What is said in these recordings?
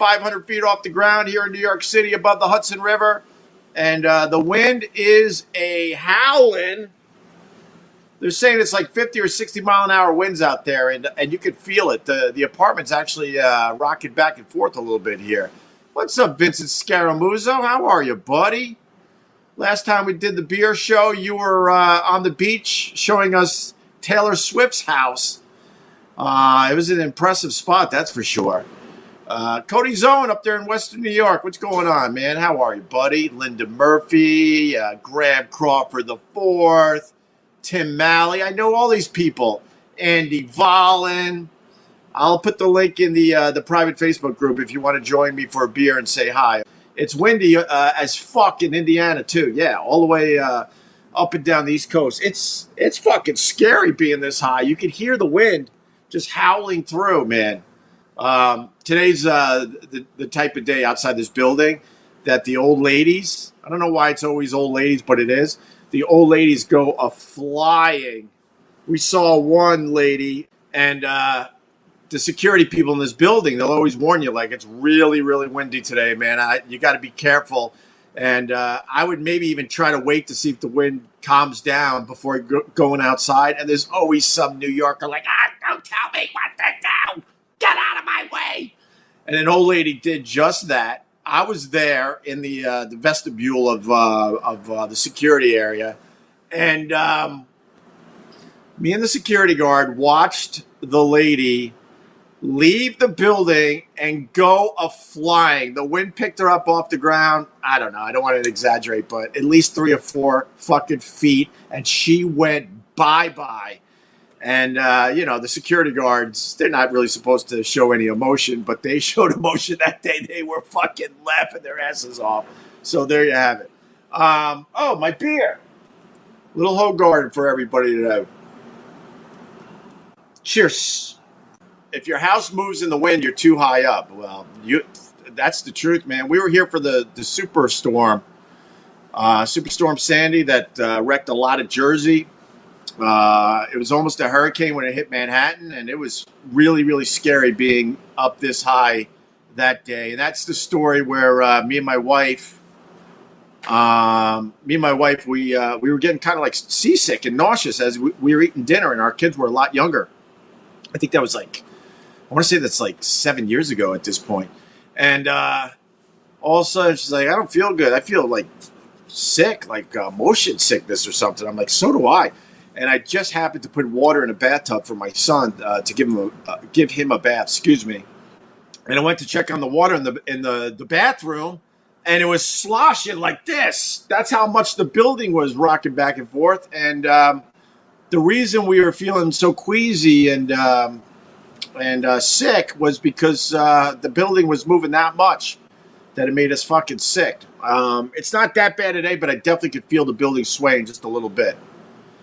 500 feet off the ground here in New York City above the Hudson River. And the wind is a howling. They're saying it's like 50 or 60 mile an hour winds out there, and you can feel it. The apartment's actually rocking back and forth a little bit here. What's up, Vincent Scaramuzzo? How are you, buddy? Last time we did the beer show, you were on the beach showing us Taylor Swift's house. It was an impressive spot, that's for sure. Cody Zone up there in Western New York. What's going on, man? How are you, buddy? Linda Murphy, Graham Crawford IV, Tim Malley. I know all these people. Andy Vollen. I'll put the link in the private Facebook group if you want to join me for a beer and say hi. It's windy as fuck in Indiana, too. Yeah, all the way up and down the East Coast. It's fucking scary being this high. You can hear the wind just howling through, man. Today's the type of day outside this building that the old ladies, I don't know why it's always old ladies, but it is. The old ladies go a-flying. We saw one lady, and the security people in this building, they'll always warn you, like, it's really, really windy today, man. You got to be careful. And I would maybe even try to wait to see if the wind calms down before going outside. And there's always some New Yorker like, don't tell me what to do. Get out of my way. And an old lady did just that. I was there in the vestibule of the security area, and me and the security guard watched the lady leave the building and go a-flying. The wind picked her up off the ground. I don't know. I don't want to exaggerate, but at least 3 or 4 fucking feet, and she went bye-bye. And, the security guards, they're not really supposed to show any emotion, but they showed emotion that day. They were fucking laughing their asses off. So there you have it. My beer. Little Hogarden for everybody today. Cheers. If your house moves in the wind, you're too high up. Well, that's the truth, man. We were here for the Superstorm. Superstorm Sandy that wrecked a lot of Jersey. It was almost a hurricane when it hit Manhattan, and it was really, really scary being up this high that day. And that's the story where me and my wife, we were getting kind of like seasick and nauseous as we were eating dinner, and our kids were a lot younger. I think that was I want to say that's like 7 years ago at this point. And all of a sudden she's like, I don't feel good. I feel like sick, like motion sickness or something. I'm like, so do I. And I just happened to put water in a bathtub for my son to give him a bath. Excuse me. And I went to check on the water in the bathroom, and it was sloshing like this. That's how much the building was rocking back and forth. And the reason we were feeling so queasy and sick was because the building was moving that much that it made us fucking sick. It's not that bad today, but I definitely could feel the building swaying just a little bit.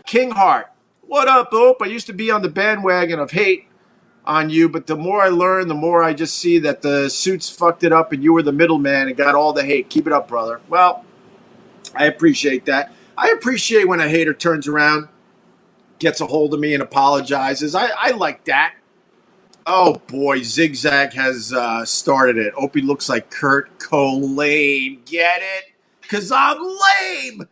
King Heart, what up, Ope? I used to be on the bandwagon of hate on you, but the more I learn, the more I just see that the suits fucked it up and you were the middleman and got all the hate. Keep it up, brother. Well, I appreciate that. I appreciate when a hater turns around, gets a hold of me and apologizes. I like that. Oh, boy, Zigzag has started it. Opie looks like Kurt Cobain. Get it? Because I'm lame.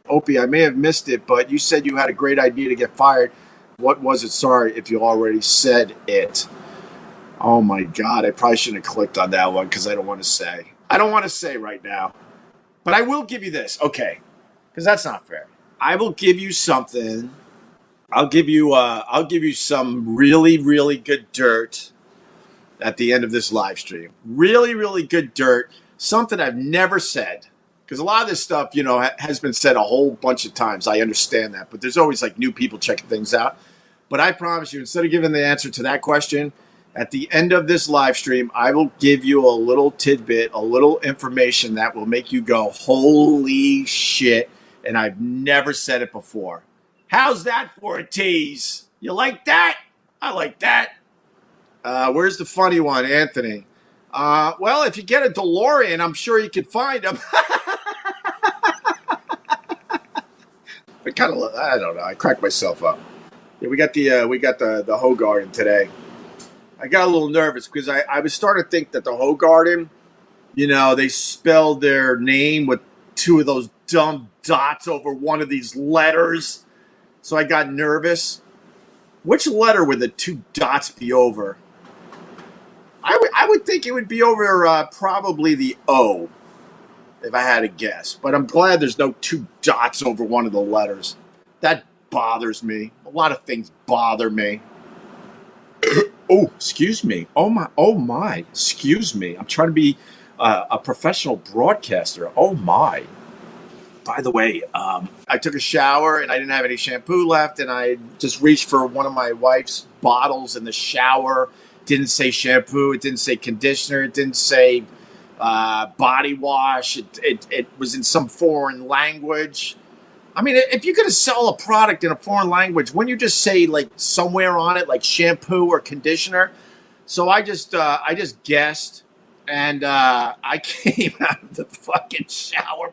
Opie, I may have missed it, but you said you had a great idea to get fired. What was it? Sorry if you already said it. Oh, my God. I probably shouldn't have clicked on that one because I don't want to say. I don't want to say right now. But I will give you this. Okay. Because that's not fair. I will give you something. I'll give you some really, really good dirt at the end of this live stream. Really, really good dirt. Something I've never said. Because a lot of this stuff, has been said a whole bunch of times. I understand that. But there's always like new people checking things out. But I promise you, instead of giving the answer to that question, at the end of this live stream, I will give you a little tidbit, a little information that will make you go, holy shit. And I've never said it before. How's that for a tease? You like that? I like that. Where's the funny one, Anthony? Well, if you get a DeLorean, I'm sure you can find him. I don't know. I cracked myself up. Yeah, we got the Hogarden today. I got a little nervous because I was starting to think that the Hogarden, they spelled their name with two of those dumb dots over one of these letters. So I got nervous. Which letter would the two dots be over? I would think it would be over probably the O, if I had to guess. But I'm glad there's no two dots over one of the letters. That bothers me. A lot of things bother me. Oh, excuse me. Oh my. Excuse me. I'm trying to be a professional broadcaster. Oh my. By the way, I took a shower and I didn't have any shampoo left, and I just reached for one of my wife's bottles in the shower. Didn't say shampoo. It didn't say conditioner. It didn't say body wash. It was in some foreign language. I mean, if you're going to sell a product in a foreign language, wouldn't you just say like somewhere on it, like shampoo or conditioner? So I just guessed, and I came out of the fucking shower.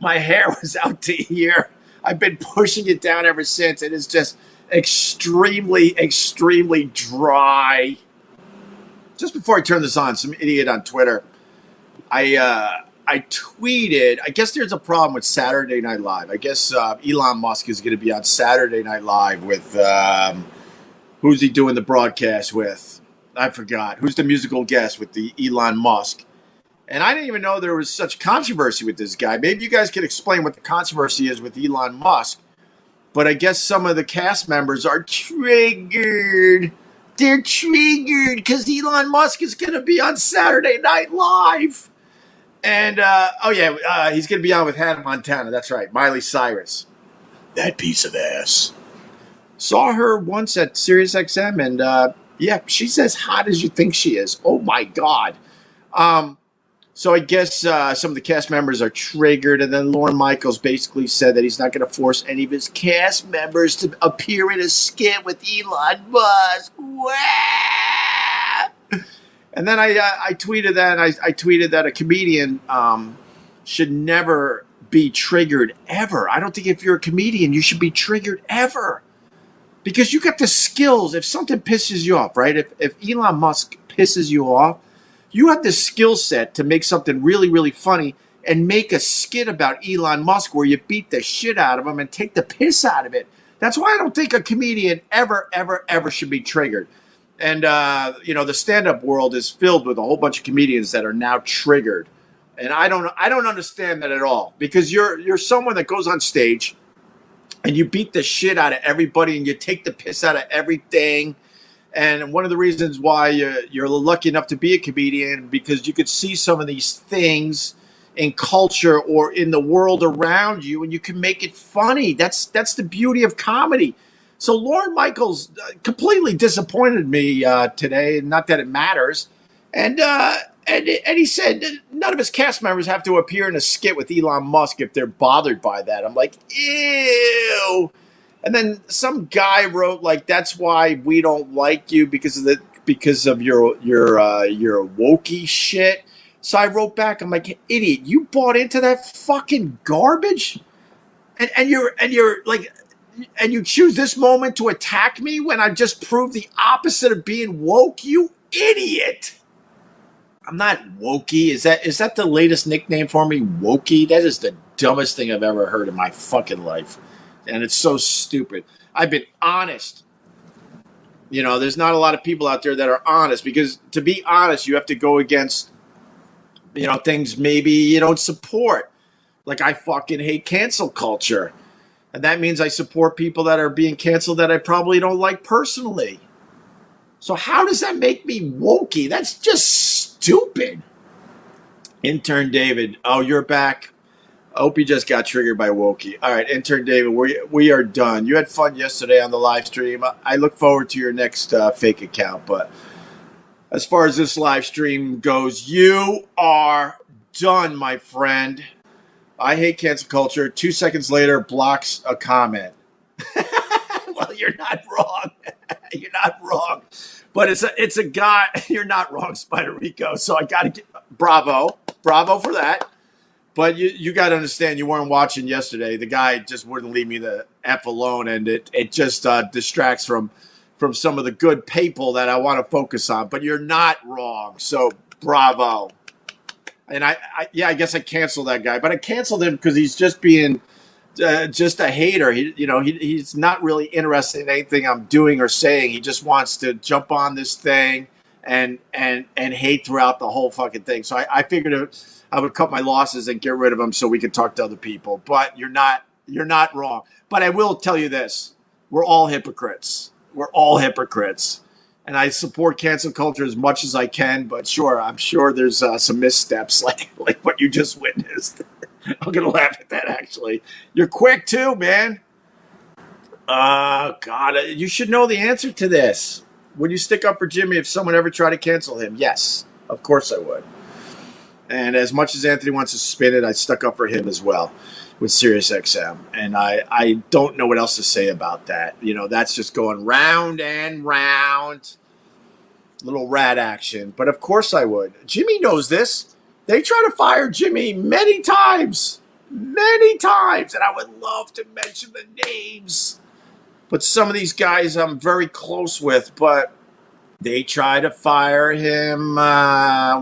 My hair was out to here. I've been pushing it down ever since. It is just extremely, extremely dry. Just before I turn this on, some idiot on Twitter, I tweeted, I guess there's a problem with Saturday Night Live. I guess Elon Musk is going to be on Saturday Night Live with, who's he doing the broadcast with? I forgot. Who's the musical guest with the Elon Musk? And I didn't even know there was such controversy with this guy. Maybe you guys could explain what the controversy is with Elon Musk. But I guess some of the cast members are triggered. They're triggered because Elon Musk is going to be on Saturday Night Live. And, he's going to be on with Hannah Montana. That's right, Miley Cyrus. That piece of ass. Saw her once at SiriusXM, and, she's as hot as you think she is. Oh, my God. So I guess some of the cast members are triggered, and then Lorne Michaels basically said that he's not going to force any of his cast members to appear in a skit with Elon Musk. Wah! And then I tweeted that. I tweeted that a comedian should never be triggered ever. I don't think if you're a comedian, you should be triggered ever. Because you got the skills. If something pisses you off, right? If Elon Musk pisses you off, you have the skill set to make something really, really funny and make a skit about Elon Musk where you beat the shit out of him and take the piss out of it. That's why I don't think a comedian ever, ever, ever should be triggered. And, the stand-up world is filled with a whole bunch of comedians that are now triggered. And I don't understand that at all, because you're someone that goes on stage and you beat the shit out of everybody and you take the piss out of everything. And one of the reasons why you're lucky enough to be a comedian, because you could see some of these things in culture or in the world around you, and you can make it funny. That's the beauty of comedy. So Lorne Michaels completely disappointed me today. Not that it matters. And he said none of his cast members have to appear in a skit with Elon Musk if they're bothered by that. I'm like, ew. And then some guy wrote, like, that's why we don't like you because of your wokey shit. So I wrote back, I'm like, idiot, you bought into that fucking garbage? And you're like, and you choose this moment to attack me when I just proved the opposite of being woke, you idiot. I'm not wokey. Is that the latest nickname for me? Wokey? That is the dumbest thing I've ever heard in my fucking life. And it's so stupid. I've been honest. There's not a lot of people out there that are honest, because to be honest, you have to go against, things maybe you don't support. Like, I fucking hate cancel culture. And that means I support people that are being canceled that I probably don't like personally. So how does that make me wokey? That's just stupid. Intern David, oh, you're back. Opie just got triggered by wokey. All right, Intern David, we are done. You had fun yesterday on the live stream. I look forward to your next fake account. But as far as this live stream goes, you are done, my friend. I hate cancel culture. 2 seconds later, blocks a comment. Well, you're not wrong. You're not wrong. But it's a guy. You're not wrong, Spider Rico. So I got to get bravo for that. But you got to understand, you weren't watching yesterday. The guy just wouldn't leave me the F alone, and it just distracts from from some of the good people that I want to focus on. But you're not wrong. So bravo. And I guess I canceled that guy, but I canceled him because he's just being just a hater. He's not really interested in anything I'm doing or saying. He just wants to jump on this thing and hate throughout the whole fucking thing. So I figured I would cut my losses and get rid of him so we could talk to other people. But you're not wrong. But I will tell you this: we're all hypocrites. We're all hypocrites. And I support cancel culture as much as I can, but sure, I'm sure there's some missteps like what you just witnessed. I'm going to laugh at that, actually. You're quick, too, man. God, you should know the answer to this. Would you stick up for Jimmy if someone ever tried to cancel him? Yes, of course I would. And as much as Anthony wants to spin it, I stuck up for him as well with SiriusXM. And I don't know what else to say about that. That's just going round and round. Little rat action. But of course I would. Jimmy knows this. They try to fire Jimmy many times. Many times. And I would love to mention the names. But some of these guys I'm very close with. But they try to fire him at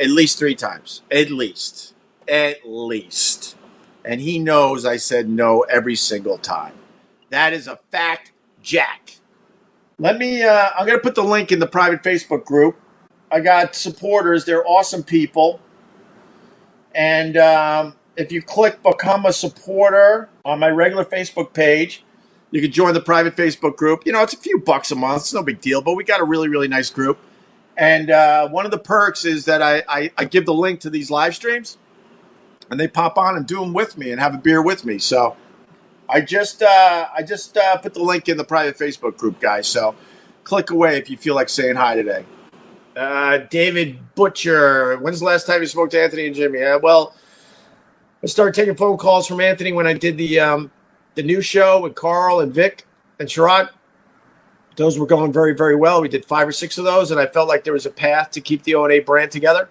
least 3 times. At least. And he knows I said no every single time. That is a fact, Jack. I'm going to put the link in the private Facebook group. I got supporters. They're awesome people. And if you click Become a Supporter on my regular Facebook page, you can join the private Facebook group. It's a few bucks a month. It's no big deal, but we got a really, really nice group. And one of the perks is that I give the link to these live streams, and they pop on and do them with me and have a beer with me. So I just put the link in the private Facebook group, guys. So click away if you feel like saying hi today. David Butcher, when's the last time you spoke to Anthony and Jimmy? Well, I started taking phone calls from Anthony when I did the new show with Carl and Vic and Sherrod. Those were going very, very well. We did 5 or 6 of those, and I felt like there was a path to keep the O&A brand together.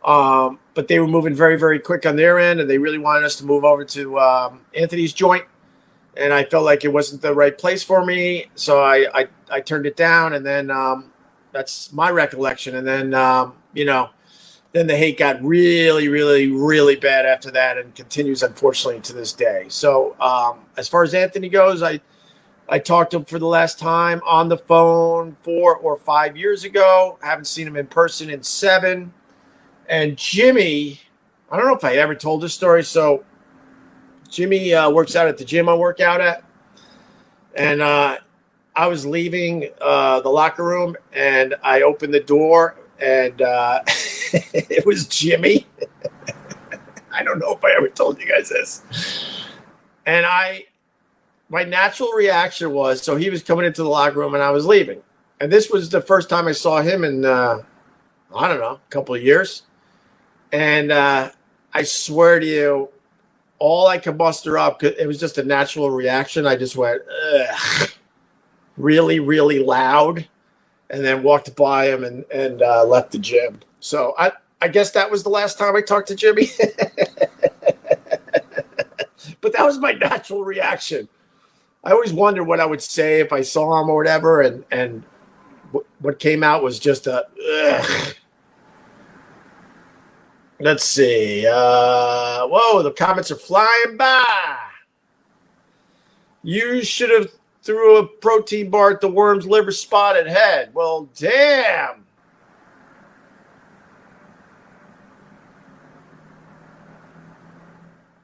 But they were moving very, very quick on their end, and they really wanted us to move over to Anthony's joint. And I felt like it wasn't the right place for me, so I turned it down. And then that's my recollection. And then, then the hate got really, really, really bad after that and continues, unfortunately, to this day. So as far as Anthony goes, I talked to him for the last time on the phone 4 or 5 years ago. I haven't seen him in person in 7. And Jimmy, I don't know if I ever told this story. So Jimmy works out at the gym I work out at. And I was leaving the locker room, and I opened the door, and it was Jimmy. I don't know if I ever told you guys this. And my natural reaction was, so he was coming into the locker room, and I was leaving. And this was the first time I saw him in, I don't know, a couple of years. And I swear to you, all I could muster up, it was just a natural reaction. I just went, ugh, really, really loud, and then walked by him and left the gym. So I guess that was the last time I talked to Jimmy. But that was my natural reaction. I always wondered what I would say if I saw him or whatever, and what came out was just a ugh. Let's see. Whoa, the comments are flying by. You should have threw a protein bar at the worm's liver spotted head. Well, damn.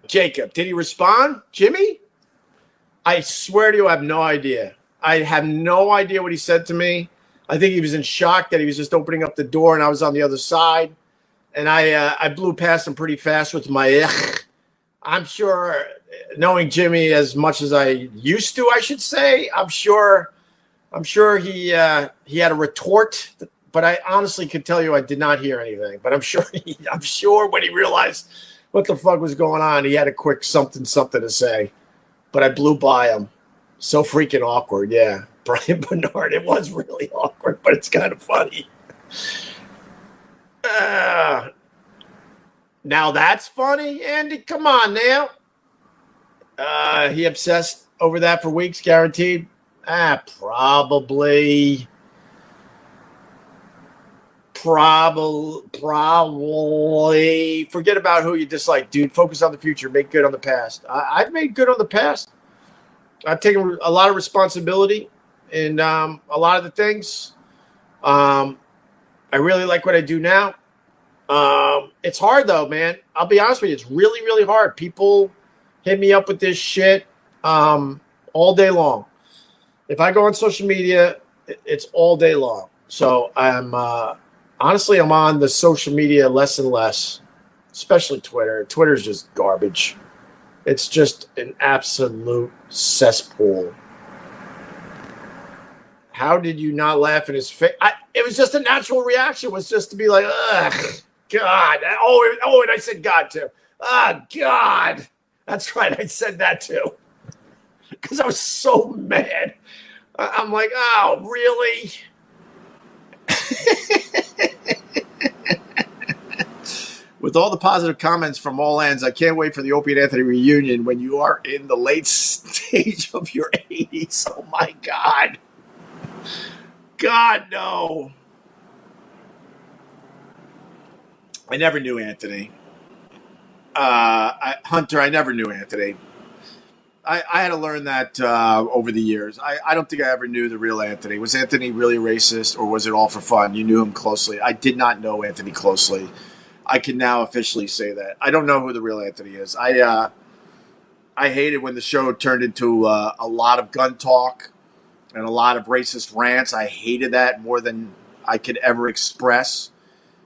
Jacob, did he respond? Jimmy? I swear to you, I have no idea. I have no idea what he said to me. I think he was in shock that he was just opening up the door and I was on the other side. And I blew past him pretty fast with my I'm sure, knowing Jimmy as much as I used to, I should say, I'm sure he had a retort, but I honestly could tell you I did not hear anything. But I'm sure when he realized what the fuck was going on, he had a quick something to say. But I blew by him. So freaking awkward, yeah. Brian Bernard, it was really awkward, but it's kind of funny. Now that's funny, Andy. Come on now. He obsessed over that for weeks, guaranteed. Probably. Probably. Forget about who you dislike, dude. Focus on the future. Make good on the past. I've made good on the past. I've taken a lot of responsibility in a lot of the things. I really like what I do now. It's hard though, man. I'll be honest with you. It's really, really hard. People hit me up with this shit all day long. If I go on social media, it's all day long. So I'm honestly, I'm on the social media less and less, especially Twitter. Twitter's just garbage. It's just an absolute cesspool. How did you not laugh in his face? It was just a natural reaction. Was just to be like, ugh, God. Oh, and I said God too. Ah, God. That's right. I said that too. Because I was so mad. I'm like, oh, really? With all the positive comments from all ends, I can't wait for the Opie and Anthony reunion when you are in the late stage of your 80s. Oh, my God. God, no. I never knew Anthony. Hunter, I never knew Anthony. I had to learn that over the years. I don't think I ever knew the real Anthony. Was Anthony really racist, or was it all for fun? You knew him closely. I did not know Anthony closely. I can now officially say that. I don't know who the real Anthony is. I hated when the show turned into a lot of gun talk and a lot of racist rants. I hated that more than I could ever express.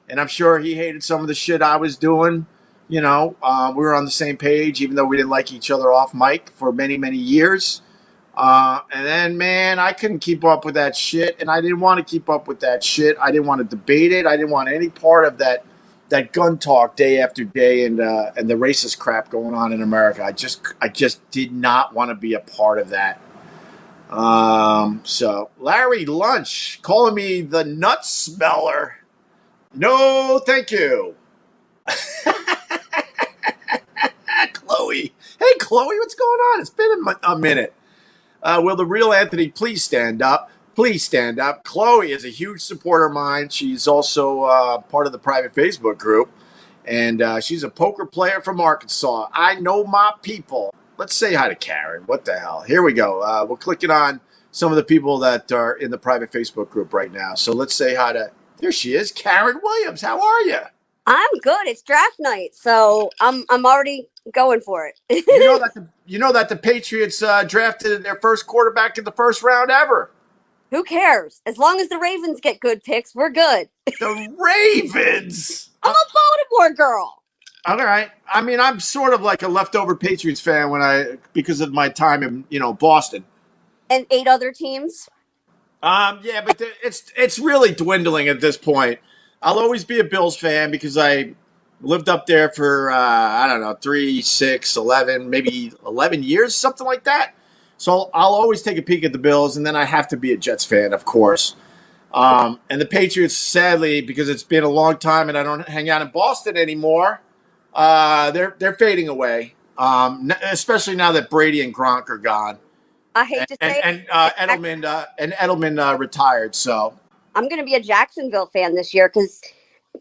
And I'm sure he hated some of the shit I was doing. You know, we were on the same page, even though we didn't like each other off mic for many, many years. And then, man, I couldn't keep up with that shit. And I didn't want to keep up with that shit. I didn't want to debate it. I didn't want any part of that gun talk day after day and the racist crap going on in America. I just did not want to be a part of that. So Larry Lunch calling me the nut smeller. No, thank you. Chloe. Hey, Chloe, what's going on? It's been a minute. Will the real Anthony please stand up? Please stand up. Chloe is a huge supporter of mine. She's also part of the private Facebook group. And she's a poker player from Arkansas. I know my people. Let's say hi to Karen. What the hell? Here we go. We're clicking on some of the people that are in the private Facebook group right now. So let's say hi to... There she is. Karen Williams. How are you? I'm good. It's draft night, so I'm already going for it. you know that the Patriots drafted their first quarterback in the first round ever. Who cares? As long as the Ravens get good picks, we're good. The Ravens. I'm a Baltimore girl. All right. I mean, I'm sort of like a leftover Patriots fan because of my time in Boston. And 8 other teams. Yeah, but it's really dwindling at this point. I'll always be a Bills fan because I lived up there for, 3, 6, 11, maybe 11 years, something like that. So I'll always take a peek at the Bills, and then I have to be a Jets fan, of course. And the Patriots, sadly, because it's been a long time and I don't hang out in Boston anymore, they're fading away, especially now that Brady and Gronk are gone. I hate to say it. And Edelman retired, so... I'm going to be a Jacksonville fan this year because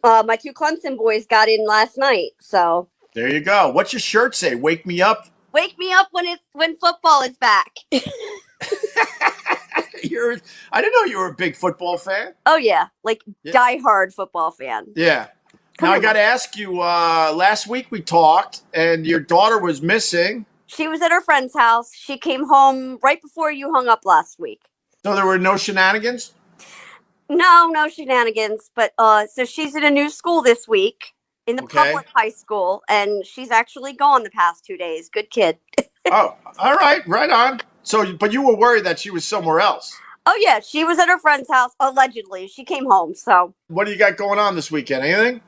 my 2 Clemson boys got in last night. So there you go. What's your shirt say? Wake me up. Wake me up when football is back. I didn't know you were a big football fan. Oh yeah, diehard football fan. Yeah. Now I got to ask you. Last week we talked, and your daughter was missing. She was at her friend's house. She came home right before you hung up last week. So there were no shenanigans? No shenanigans. But so she's in a new school this week in the public high school, and she's actually gone the past 2 days. Good kid. Oh, all right. Right on. So, but you were worried that she was somewhere else. Oh, yeah. She was at her friend's house, allegedly. She came home, so. What do you got going on this weekend? Anything?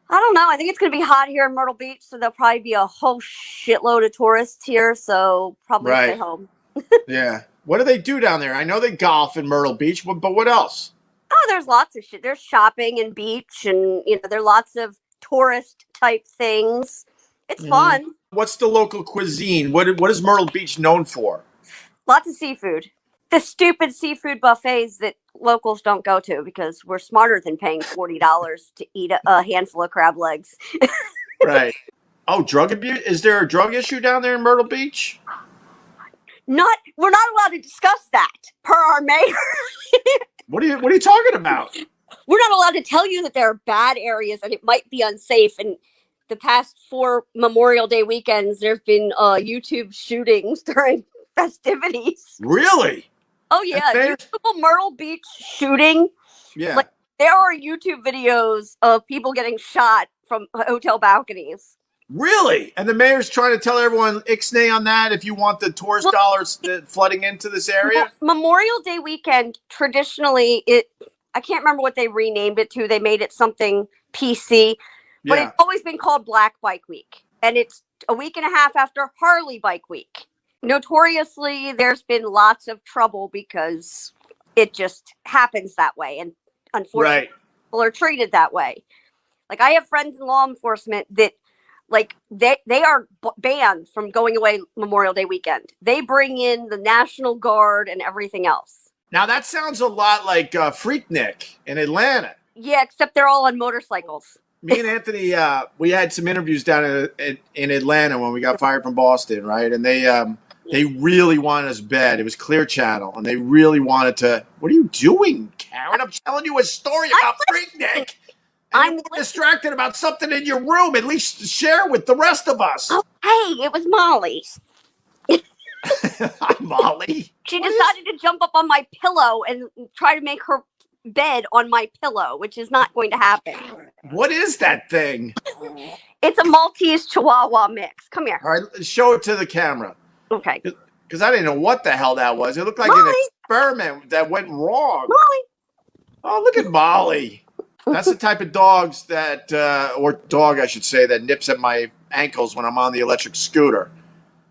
I don't know. I think it's going to be hot here in Myrtle Beach, so there'll probably be a whole shitload of tourists here, so probably stay home. Yeah. What do they do down there? I know they golf in Myrtle Beach, but what else? Oh, there's lots of shit. There's shopping and beach, and, there are lots of tourist-type things. It's fun. What's the local cuisine? What is Myrtle Beach known for? Lots of seafood. The stupid seafood buffets that locals don't go to because we're smarter than paying $40 to eat a handful of crab legs. Right. Oh, drug abuse? Is there a drug issue down there in Myrtle Beach? We're not allowed to discuss that per our mayor. What are you talking about? We're not allowed to tell you that there are bad areas and it might be unsafe. And the past 4 Memorial Day weekends, there's been YouTube shootings during festivities. Really? Oh yeah, you Google Myrtle Beach shooting. Yeah. Like, there are YouTube videos of people getting shot from hotel balconies. Really? And the mayor's trying to tell everyone ixnay on that if you want the tourist dollars flooding into this area? Memorial Day weekend, traditionally, I can't remember what they renamed it to. They made it something PC. But it's always been called Black Bike Week. And it's a week and a half after Harley Bike Week. Notoriously, there's been lots of trouble because it just happens that way. And unfortunately, people are treated that way. Like, I have friends in law enforcement that, like, they are banned from going away Memorial Day weekend. They bring in the National Guard and everything else. Now, that sounds a lot like Freaknik in Atlanta. Yeah, except they're all on motorcycles. Me and Anthony, we had some interviews down in Atlanta when we got fired from Boston, right? And they really wanted us bad. It was Clear Channel, and they really wanted to. What are you doing, Karen? I'm telling you a story about Freaknik. I'm distracted about something in your room. At least share with the rest of us. Oh, hey, it was Molly. Hi, Molly. She decided to jump up on my pillow and try to make her bed on my pillow, which is not going to happen. What is that thing? It's a Maltese Chihuahua mix. Come here. All right, show it to the camera. Okay. Because I didn't know what the hell that was. It looked like an experiment that went wrong. Molly. Oh, look at Molly. That's the type of dogs that, or dog, I should say, that nips at my ankles when I'm on the electric scooter.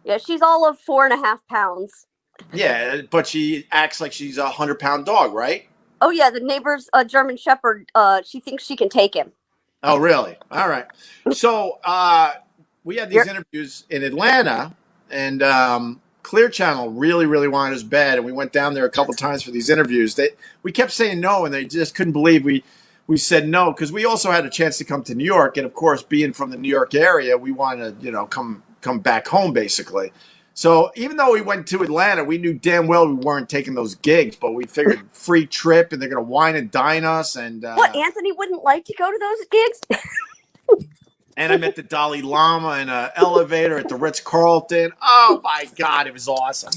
Yeah, she's all of 4.5 pounds. Yeah, but she acts like she's a 100-pound dog, right? Oh, yeah, the neighbor's German Shepherd, she thinks she can take him. Oh, really? All right. So we had these interviews in Atlanta, and Clear Channel really, really wanted us bad, and we went down there a couple times for these interviews. We kept saying no, and they just couldn't believe we said no, because we also had a chance to come to New York, and of course, being from the New York area, we wanted to, come back home, basically. So even though we went to Atlanta, we knew damn well we weren't taking those gigs, but we figured free trip, and they're going to wine and dine us. And what, Anthony wouldn't like to go to those gigs? And I met the Dalai Lama in an elevator at the Ritz-Carlton. Oh, my God, it was awesome.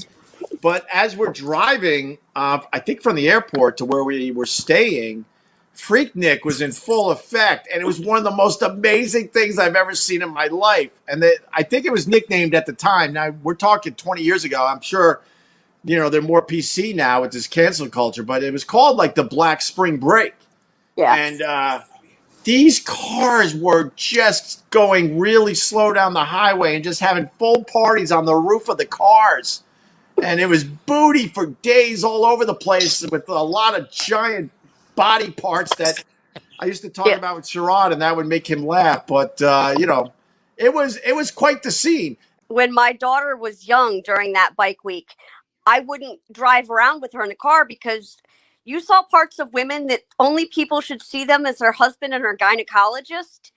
But as we're driving, I think from the airport to where we were staying, Freaknik was in full effect, and it was one of the most amazing things I've ever seen in my life. And I think it was nicknamed at the time. Now, we're talking 20 years ago. I'm sure, they're more PC now with this cancel culture, but it was called like the Black Spring Break. Yeah. And these cars were just going really slow down the highway and just having full parties on the roof of the cars. And it was booty for days all over the place with a lot of giant body parts that I used to talk about with Sherrod, and that would make him laugh. But, it was quite the scene. When my daughter was young during that bike week, I wouldn't drive around with her in the car because you saw parts of women that only people should see them as their husband and her gynecologist.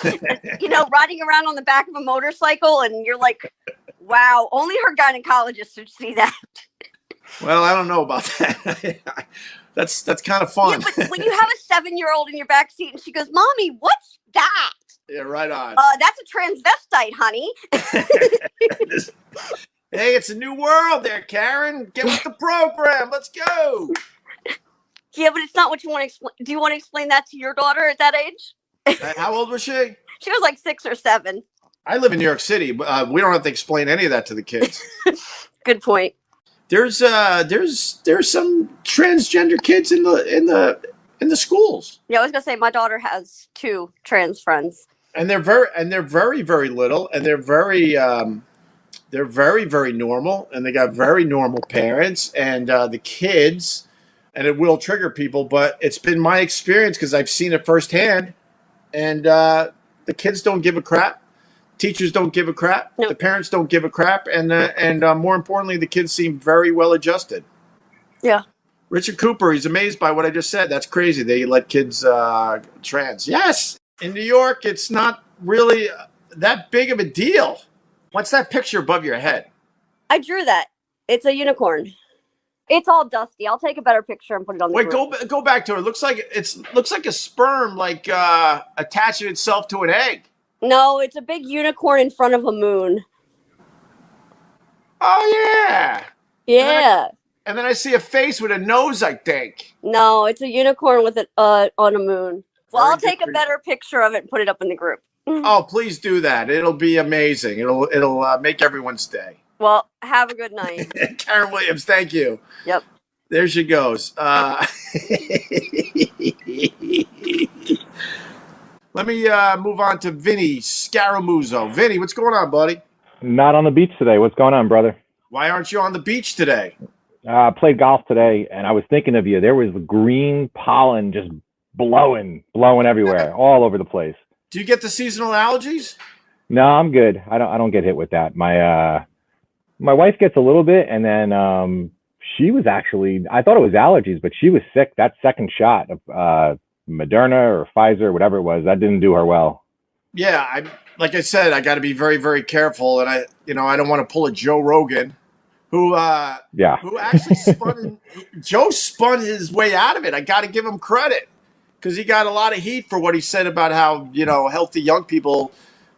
Riding around on the back of a motorcycle, and you're like, wow, only her gynecologist should see that. Well, I don't know about that. That's kind of fun. Yeah, but when you have a 7-year-old in your back seat and she goes, "Mommy, what's that?" Yeah, right on. That's a transvestite, honey. Hey, it's a new world there, Karen. Get with the program. Let's go. Yeah, but it's not what you want to explain. Do you want to explain that to your daughter at that age? How old was she? She was like 6 or 7. I live in New York City. We don't have to explain any of that to the kids. Good point. There's some transgender kids in the schools. Yeah, I was gonna say my daughter has 2 trans friends, and they're very, very little, and they're very very normal, and they got very normal parents, and the kids, and it will trigger people, but it's been my experience because I've seen it firsthand, and the kids don't give a crap. Teachers don't give a crap. Nope. The parents don't give a crap. And more importantly, the kids seem very well adjusted. Yeah. Richard Cooper, he's amazed by what I just said. That's crazy. They let kids trans. Yes. In New York, it's not really that big of a deal. What's that picture above your head? I drew that. It's a unicorn. It's all dusty. I'll take a better picture and put it on the Wait, group. go back to it. Looks like a sperm attaching itself to an egg. No, it's a big unicorn in front of a moon. Oh yeah. Yeah. And then I see a face with a nose, I think. No, it's a unicorn with it on a moon. Well, I'll take a different. better picture of it and put it up in the group. Oh, please do that. It'll be amazing. It'll make everyone's day. Well, have a good night. Karen Williams, thank you. Yep. There she goes. Let me move on to Vinny Scaramuzzo. Vinny, what's going on, buddy? Not on the beach today. What's going on, brother? Why aren't you on the beach today? I played golf today, and I was thinking of you. There was green pollen just blowing everywhere, all over the place. Do you get the seasonal allergies? No, I'm good. I don't get hit with that. My wife gets a little bit, and then she was actually, I thought it was allergies, but she was sick. That second shot of Moderna or Pfizer, whatever it was, that didn't do her well. Yeah, like I said, I got to be very, very careful, and I don't want to pull a Joe Rogan, who actually Joe spun his way out of it. I got to give him credit because he got a lot of heat for what he said about how healthy young people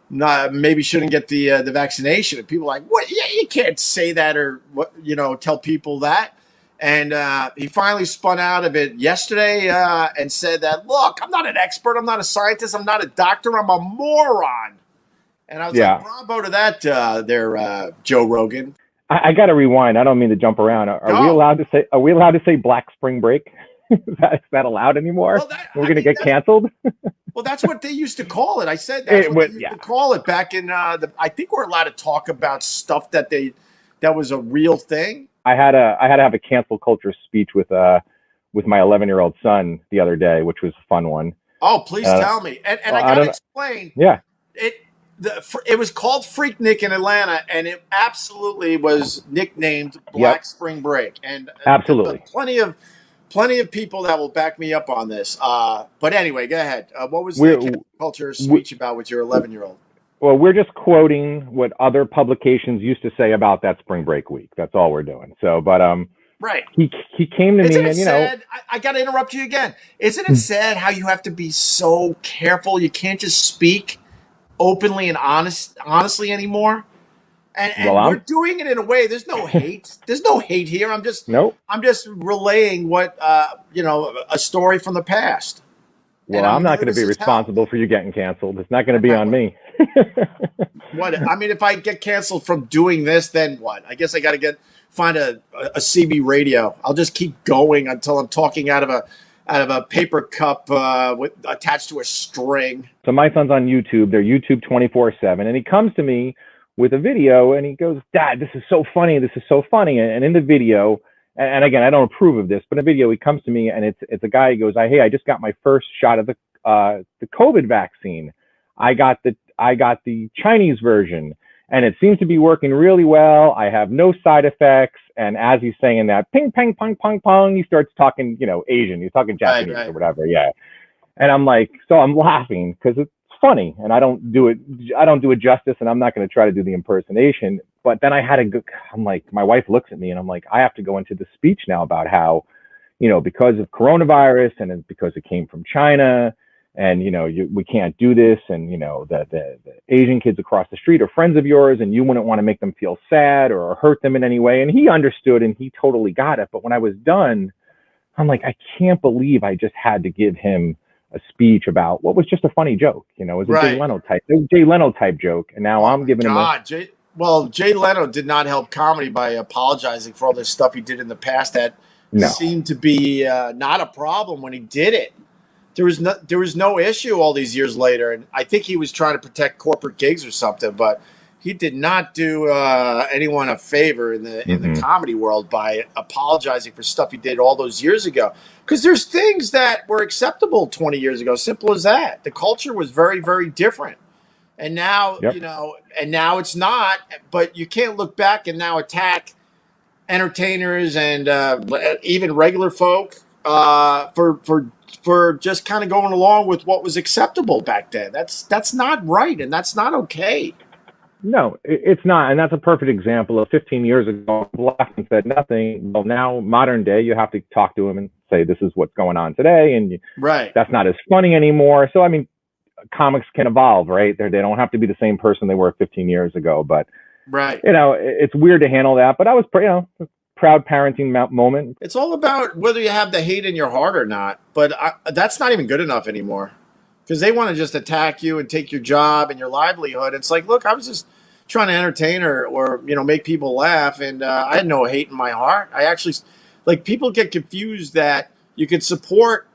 maybe shouldn't get the vaccination. And people are like, what? Yeah, you can't say that or what? Tell people that. And he finally spun out of it yesterday and said that, look, I'm not an expert. I'm not a scientist. I'm not a doctor. I'm a moron. And I was like, bravo to that Joe Rogan. I got to rewind. I don't mean to jump around. Are we allowed to say Black Spring Break? Is that allowed anymore? Well, we're going to get canceled? Well, that's what they used to call it. I said that's what they used to call it back in I think we're allowed to talk about stuff that was a real thing. I had to have a cancel culture speech with my 11-year-old son the other day, which was a fun one. Oh, please tell me. And I got to explain. Yeah. It was called Freaknik in Atlanta, and it absolutely was nicknamed Black Spring Break. And absolutely, plenty of people that will back me up on this. But anyway, go ahead. What was the culture speech about with your 11-year-old? Well, we're just quoting what other publications used to say about that spring break week. That's all we're doing. So, but right. He came to me, and sad? I got to interrupt you again. Isn't it sad how you have to be so careful? You can't just speak openly and honestly anymore. And we're doing it in a way. There's no hate. There's no hate here. I'm just relaying what a story from the past. Well, I'm not going to be responsible for you getting canceled. It's not going to be on me. What? I mean, if I get canceled from doing this, then what? I guess I got to find a CB radio. I'll just keep going until I'm talking out of a paper cup attached to a string. So my son's on YouTube. They're YouTube 24/7, and he comes to me with a video, and he goes, "Dad, this is so funny. This is so funny." And in the video, and again, I don't approve of this, but in the video, he comes to me, and it's a guy. He goes, "Hey, I just got my first shot of the COVID vaccine. I got the Chinese version, and it seems to be working really well. I have no side effects." And as he's saying that, ping, pang, pong, pong, pong, he starts talking, Asian. He's talking Japanese or whatever. Yeah. And I'm like, so I'm laughing because it's funny, and I don't do it justice, and I'm not going to try to do the impersonation. But then I had to go, I'm like, my wife looks at me, and I'm like, I have to go into the speech now about how, because of coronavirus, and it's because it came from China, and we can't do this, and the Asian kids across the street are friends of yours, and you wouldn't want to make them feel sad or hurt them in any way. And he understood, and he totally got it. But when I was done, I'm like, I can't believe I just had to give him a speech about what was just a funny joke. It was a Jay Leno type joke, and now I'm giving him Jay Leno did not help comedy by apologizing for all this stuff he did in the past that seemed to be not a problem when he did it. There was no issue all these years later, and I think he was trying to protect corporate gigs or something, but he did not do anyone a favor in the comedy world by apologizing for stuff he did all those years ago. Because there's things that were acceptable 20 years ago, simple as that. The culture was very, very different, and now and now it's not. But you can't look back and now attack entertainers and even regular folk for just kind of going along with what was acceptable back then. That's not right, and that's not okay. No, it's not. And that's a perfect example of 15 years ago, left and said nothing. Well, now, modern day, you have to talk to them and say, this is what's going on today. And that's not as funny anymore. So, I mean, comics can evolve, right? They don't have to be the same person they were 15 years ago. But, it's weird to handle that. But I was, proud parenting moment. It's all about whether you have the hate in your heart or not. But that's not even good enough anymore. Because they want to just attack you and take your job and your livelihood. It's like, look, I was just trying to entertain or make people laugh, and I had no hate in my heart. I actually, people get confused that you can support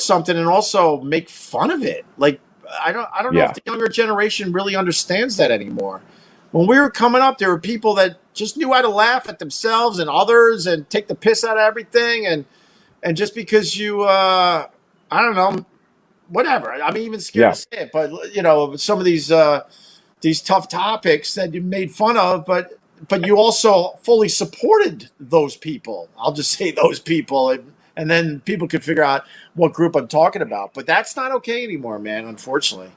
something and also make fun of it. Like, I don't know if the younger generation really understands that anymore. When we were coming up, there were people that just knew how to laugh at themselves and others and take the piss out of everything, and just because you, I don't know. Whatever. I'm even scared to say it, but some of these tough topics that you made fun of, but you also fully supported those people. I'll just say those people, and then people can figure out what group I'm talking about. But that's not okay anymore, man. Unfortunately.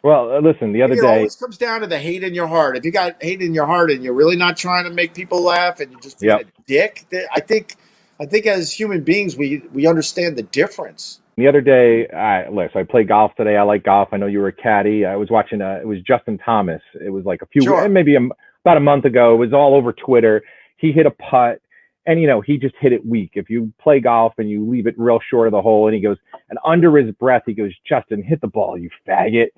Well, listen. The other day, it always comes down to the hate in your heart. If you got hate in your heart and you're really not trying to make people laugh, and you're just being a dick, I think as human beings we understand the difference. The other day, I play golf today. I like golf. I know you were a caddy. I was watching, it was Justin Thomas. It was like maybe about a month ago. It was all over Twitter. He hit a putt, and, he just hit it weak. If you play golf and you leave it real short of the hole, and he goes, and under his breath, he goes, Justin, hit the ball, you faggot.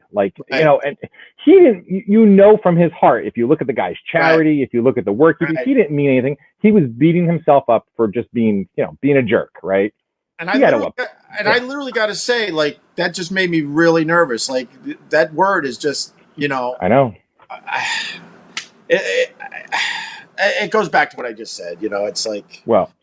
And he didn't, from his heart, if you look at the guy's charity, if you look at the work, he didn't mean anything. He was beating himself up for just being a jerk, right? And I literally got to say, that just made me really nervous. That word is just, I know. It goes back to what I just said. It's like, well,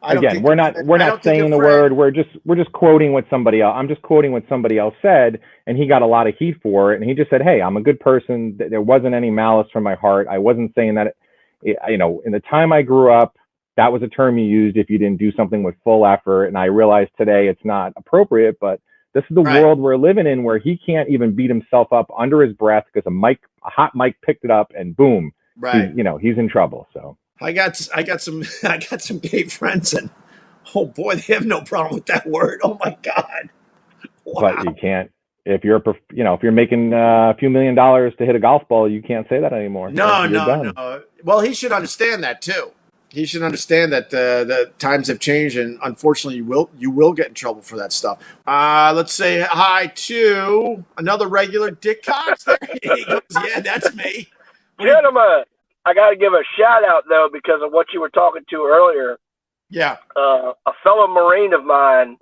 again, we're not saying the word. We're just quoting what somebody else. I'm just quoting what somebody else said, and he got a lot of heat for it. And he just said, "Hey, I'm a good person. There wasn't any malice from my heart. I wasn't saying that." In the time I grew up, that was a term you used if you didn't do something with full effort. And I realize today it's not appropriate, but this is the world we're living in, where he can't even beat himself up under his breath because a hot mic picked it up, and boom, he's in trouble. So I got some gay friends, and oh boy, they have no problem with that word. Oh my God. Wow. But you can't, if you're making a few $1 million to hit a golf ball, you can't say that anymore. No. Well, he should understand that too. He should understand that the times have changed, and unfortunately, you will get in trouble for that stuff. Let's say hi to another regular Dick Cox. There he goes. Yeah, that's me. Gentlemen, I got to give a shout out though because of what you were talking to earlier. Yeah. A fellow Marine of mine,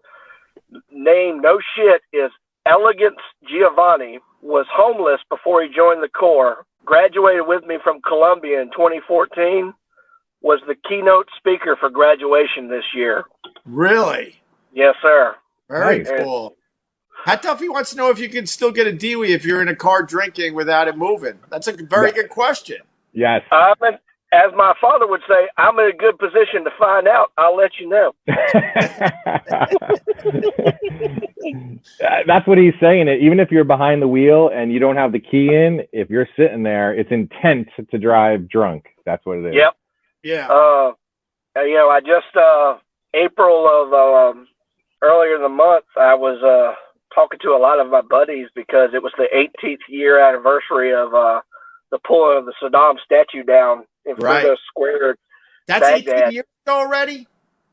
named no shit is Elegance Giovanni, was homeless before he joined the Corps. Graduated with me from Columbia in 2014. Was the keynote speaker for graduation this year. Really? Yes, sir. Very cool. How tough he wants to know if you can still get a Dewey if you're in a car drinking without it moving. That's a very good question. Yes. As my father would say, I'm in a good position to find out. I'll let you know. That's what he's saying. Even if you're behind the wheel and you don't have the key in, if you're sitting there, it's intent to drive drunk. That's what it is. Yep. Yeah. I just April of earlier in the month, I was talking to a lot of my buddies because it was the 18th year anniversary of the pulling of the Saddam statue down in Fredo Square. That's Baghdad. 18 years ago already?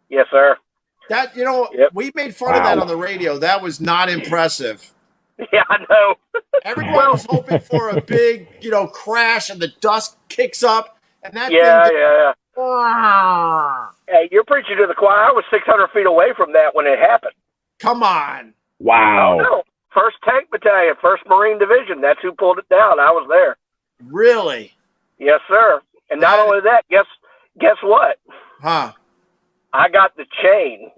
Yes, sir. That we made fun of that on the radio. That was not impressive. Yeah, I know. Everyone was hoping for a big, crash, and the dust kicks up. And that yeah. Hey, you're preaching to the choir. I was 600 feet away from that when it happened. Come on. Wow. Oh, no. 1st Tank Battalion, 1st Marine Division. That's who pulled it down. I was there. Really? Yes, sir. And not only that, guess what? Huh? I got the chain.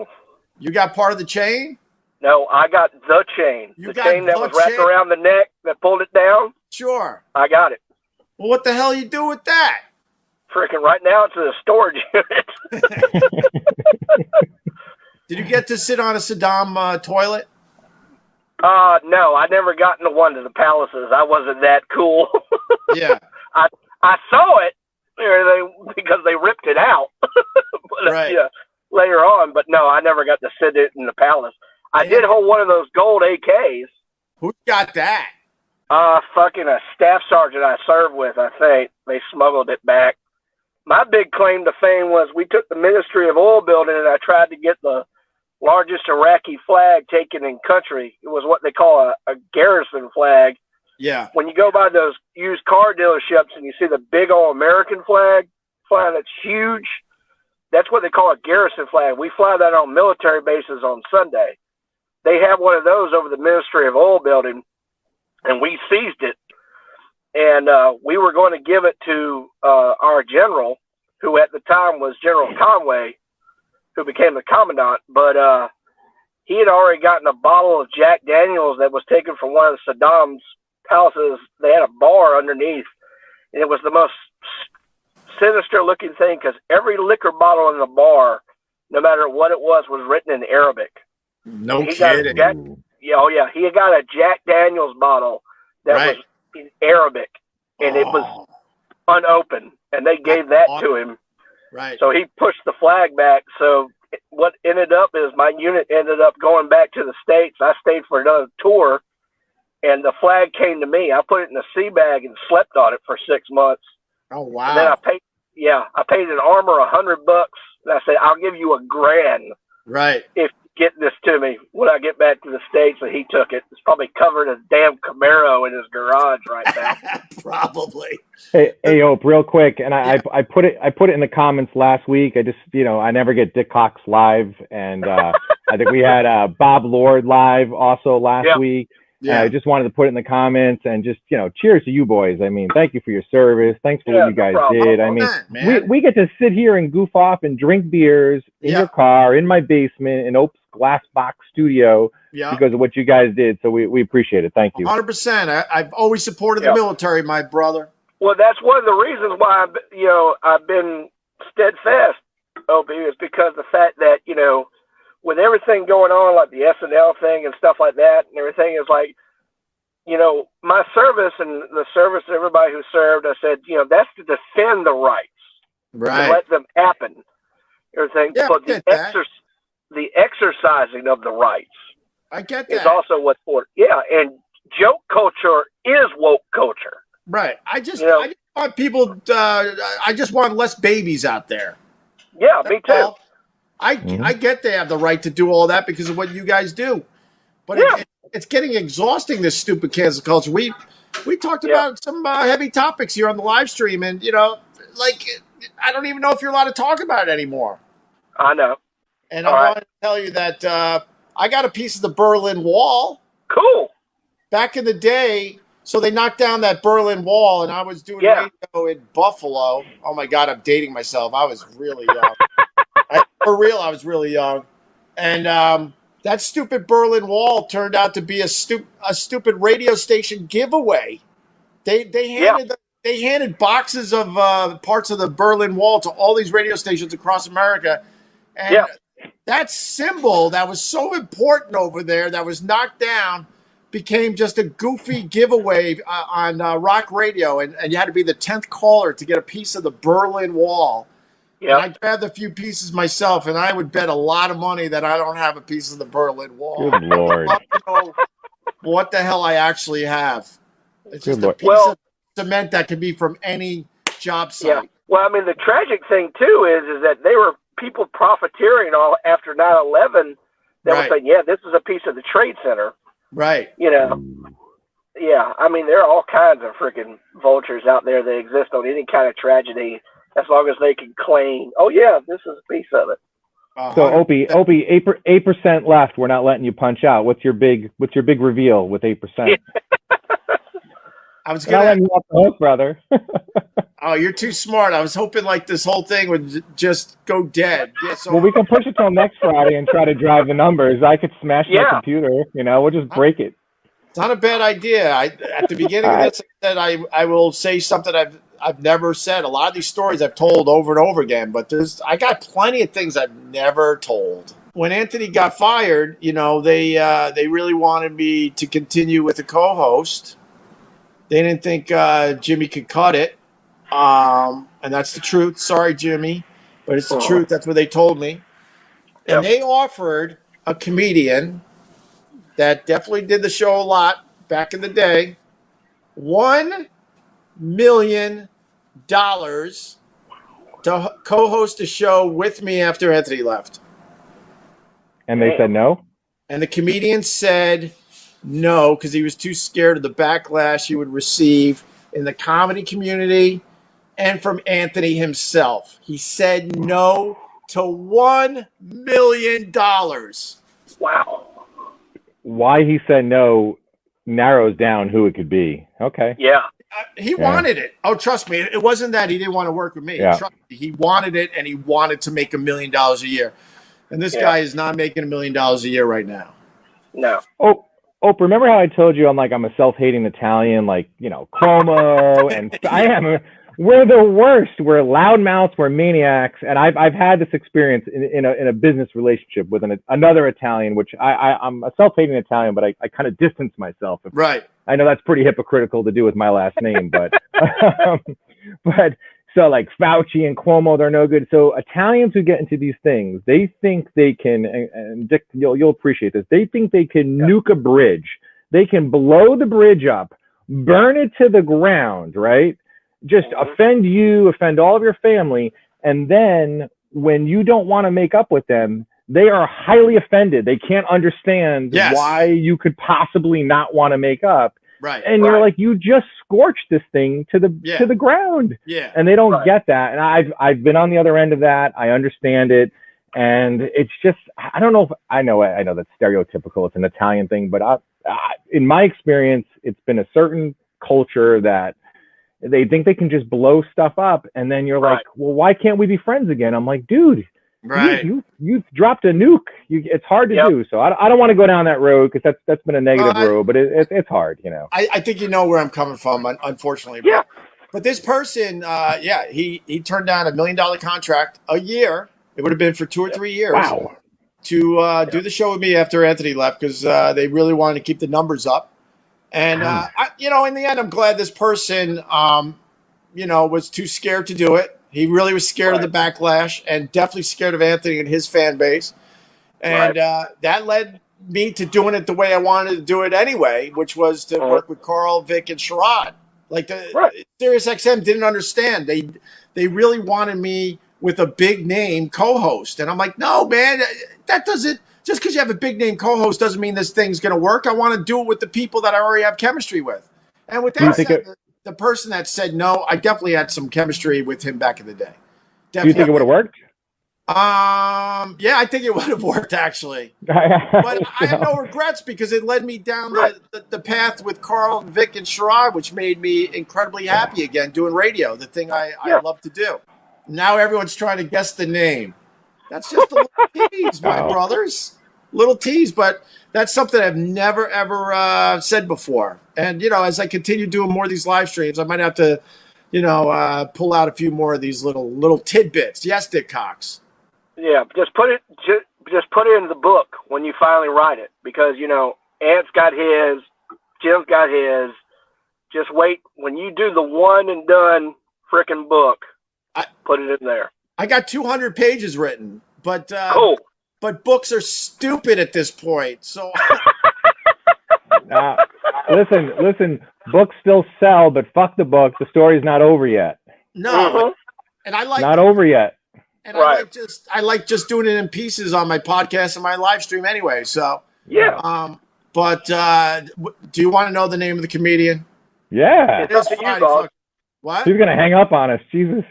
You got part of the chain? No, I got the chain. The chain that was wrapped around the neck that pulled it down? Sure. I got it. Well, what the hell you do with that? Freaking right now it's in a storage unit. Did you get to sit on a Saddam toilet? No, I never got into one of the palaces. I wasn't that cool. Yeah. I saw it because they ripped it out. But, right. Yeah, later on, but no, I never got to sit it in the palace. I did hold one of those gold AKs. Who got that? Fucking a staff sergeant I served with, I think. They smuggled it back. My big claim to fame was we took the Ministry of Oil building and I tried to get the largest Iraqi flag taken in country. It was what they call a garrison flag. Yeah. When you go by those used car dealerships and you see the big old American flag that's huge, that's what they call a garrison flag. We fly that on military bases on Sunday. They have one of those over the Ministry of Oil building, and we seized it. And we were going to give it to our general, who at the time was General Conway, who became the commandant. But he had already gotten a bottle of Jack Daniels that was taken from one of Saddam's palaces. They had a bar underneath, and it was the most sinister looking thing because every liquor bottle in the bar, no matter what it was written in Arabic. No kidding. Yeah, he had got a Jack Daniels bottle that was in Arabic, and it was unopened, and they gave that to him. Right. So he pushed the flag back. So what ended up is my unit ended up going back to the States. I stayed for another tour, and the flag came to me. I put it in a sea bag and slept on it for 6 months. Oh, wow. And then I paid an armor $100, and I said, I'll give you $1,000. Right. If you get this to me when I get back to the States. And he took it. It's probably covered in a damn Camaro in his garage right now. Probably. Hey, Ope, real quick, and I put it in the comments last week. I just, I never get Dick Cox live, and I think we had Bob Lord live also last week. Yeah. I just wanted to put it in the comments and just, cheers to you boys. I mean, thank you for your service. Thanks for what you guys did. I mean, we get to sit here and goof off and drink beers in your car, in my basement, in Ope's glass box studio because of what you guys did. So we appreciate it. Thank you. 100%. I've always supported the military, my brother. Well, that's one of the reasons why, I've been steadfast, Opie, is because the fact that, with everything going on, like the SNL thing and stuff like that, and everything is like, my service and the service of everybody who served, I said, that's to defend the rights, right? To let them happen, everything. Yeah, but the exercising of the rights, I get that, is also what's for. Yeah, and joke culture is woke culture. Right. I just want people. I just want less babies out there. Yeah, me too. I get they have the right to do all that because of what you guys do, but it's getting exhausting, this stupid cancel culture. We talked about some heavy topics here on the live stream, and I don't even know if you're allowed to talk about it anymore. I know. And I want to tell you that I got a piece of the Berlin Wall. Cool. Back in the day, so they knocked down that Berlin Wall, and I was doing radio in Buffalo. Oh my God, I'm dating myself. I was really young. For real, I was really young. And that stupid Berlin Wall turned out to be a stupid radio station giveaway. They handed boxes of parts of the Berlin Wall to all these radio stations across America. And that symbol that was so important over there that was knocked down became just a goofy giveaway on rock radio. And you had to be the 10th caller to get a piece of the Berlin Wall. Yeah, I grabbed a few pieces myself, and I would bet a lot of money that I don't have a piece of the Berlin Wall. Good Lord. I'd love to know what the hell I actually have. It's just a piece of cement that can be from any job site. Yeah. Well, I mean, the tragic thing, too, is that they were people profiteering all after 9/11 that were saying, this is a piece of the Trade Center. Right. Yeah, I mean, there are all kinds of freaking vultures out there that exist on any kind of tragedy, as long as they can claim, this is a piece of it. So Opie, 8% left. We're not letting you punch out. What's your big reveal with 8%? I was gonna let you off the hook, brother. Oh, you're too smart. I was hoping this whole thing would just go dead. Yeah, so we can push it till next Friday and try to drive the numbers. I could smash my computer. We'll just break it. It's not a bad idea. At the beginning of this, I said I will say something I've never said. A lot of these stories I've told over and over again, but I got plenty of things I've never told. When Anthony got fired, you know, they really wanted me to continue with the co-host. They didn't think Jimmy could cut it, and that's the truth. Sorry, Jimmy, but it's the truth. That's what they told me. And they offered a comedian that definitely did the show a lot back in the day $1 million to co-host a show with me after Anthony left. And they said no? And the comedian said no because he was too scared of the backlash he would receive in the comedy community and from Anthony himself. He said no to $1 million. Wow. Why he said no narrows down who it could be. Okay. Yeah. He wanted it. Oh, trust me. It wasn't that he didn't want to work with me. Yeah. Trust me. He wanted it, and he wanted to make $1 million a year. And this guy is not making $1 million a year right now. No. Oh, remember how I told you I'm a self-hating Italian, like, you know, Cuomo, and we're the worst. We're loudmouths. We're maniacs. And I've had this experience in a business relationship with another Italian, which I'm a self-hating Italian, but I kind of distance myself. Right. I know that's pretty hypocritical to do with my last name, but so like Fauci and Cuomo, they're no good. So Italians who get into these things, they think they can, and Dick, you'll appreciate this. They think they can nuke a bridge. They can blow the bridge up, burn it to the ground, right? Just offend you, offend all of your family. And then when you don't want to make up with them, they are highly offended. They can't understand why you could possibly not want to make up. Right. And you're like, you just scorched this thing to the ground. Yeah. And they don't get that. And I've been on the other end of that. I understand it. And it's just, I don't know if I know that's stereotypical. It's an Italian thing, but in my experience, it's been a certain culture that they think they can just blow stuff up. And then you're like, well, why can't we be friends again? I'm like, dude, you dropped a nuke. It's hard to do. So I don't want to go down that road because that's been a negative road, but it's hard, you know. I think you know where I'm coming from, unfortunately. Yeah. But this person, he turned down $1 million contract a year. It would have been for 2 or 3 years. Wow. To do the show with me after Anthony left because they really wanted to keep the numbers up. And, in the end, I'm glad this person, was too scared to do it. He really was scared of the backlash and definitely scared of Anthony and his fan base. And that led me to doing it the way I wanted to do it anyway, which was to work with Carl, Vic, and Sherrod. Like SiriusXM didn't understand. They really wanted me with a big name co-host. And I'm like, no, man, that doesn't – just because you have a big name co-host doesn't mean this thing's going to work. I want to do it with the people that I already have chemistry with. And with that said, the person that said no, I definitely had some chemistry with him back in the day. Definitely. Do you think it would have worked? Yeah, I think it would have worked actually. But I have no regrets because it led me down the path with Carl, Vic, and Sherrod, which made me incredibly happy again doing radio, the thing I love to do. Now everyone's trying to guess the name. That's just a little tease, my brothers. Little tease, but that's something I've never, ever said before. And, as I continue doing more of these live streams, I might have to, pull out a few more of these little tidbits. Yes, Dick Cox. Yeah, just put it in the book when you finally write it because, Ant's got his, Jim's got his. Just wait. When you do the one and done frickin' book, put it in there. I got 200 pages written, but cool. But books are stupid at this point. So listen, books still sell, but fuck the book. The story's not over yet. No, and I like not over yet. And I like just doing it in pieces on my podcast and my live stream anyway. So but do you want to know the name of the comedian? Yeah. It's up to you, dog. What? He's gonna hang up on us, Jesus.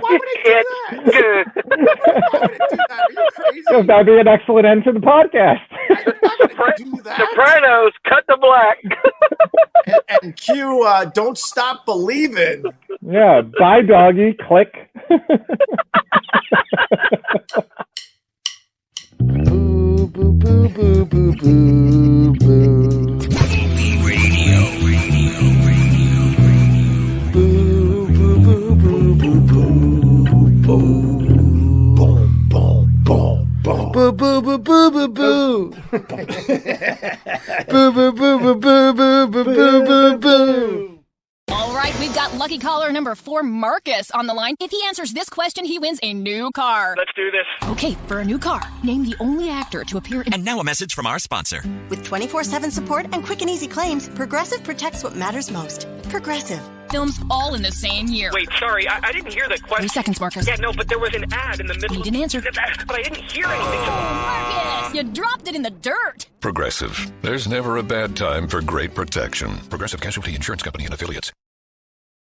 Why would he do that? Why would he do that? Are you crazy? Because that'd be an excellent end to the podcast. Do that. Sopranos, cut the black. and cue, don't stop believing. Yeah, bye, doggy. Click. Boo, boo, boo, boo, boo, boo, boo. Opie Radio. Boo, boo, boo, boo, boo, boo, boo, boo, boo, boo. All right, we've got lucky caller number 4, Marcus, on the line. If he answers this question, he wins a new car. Let's do this. Okay, for a new car, name the only actor to appear in... And now a message from our sponsor. With 24/7 support and quick and easy claims, Progressive protects what matters most. Progressive. Films all in the same year. Wait, sorry, I didn't hear the question. 3 seconds, Marcus. Yeah, no, but there was an ad in the middle. You didn't answer. But I didn't hear anything. Marcus, you dropped it in the dirt. Progressive. There's never a bad time for great protection. Progressive Casualty Insurance Company and Affiliates.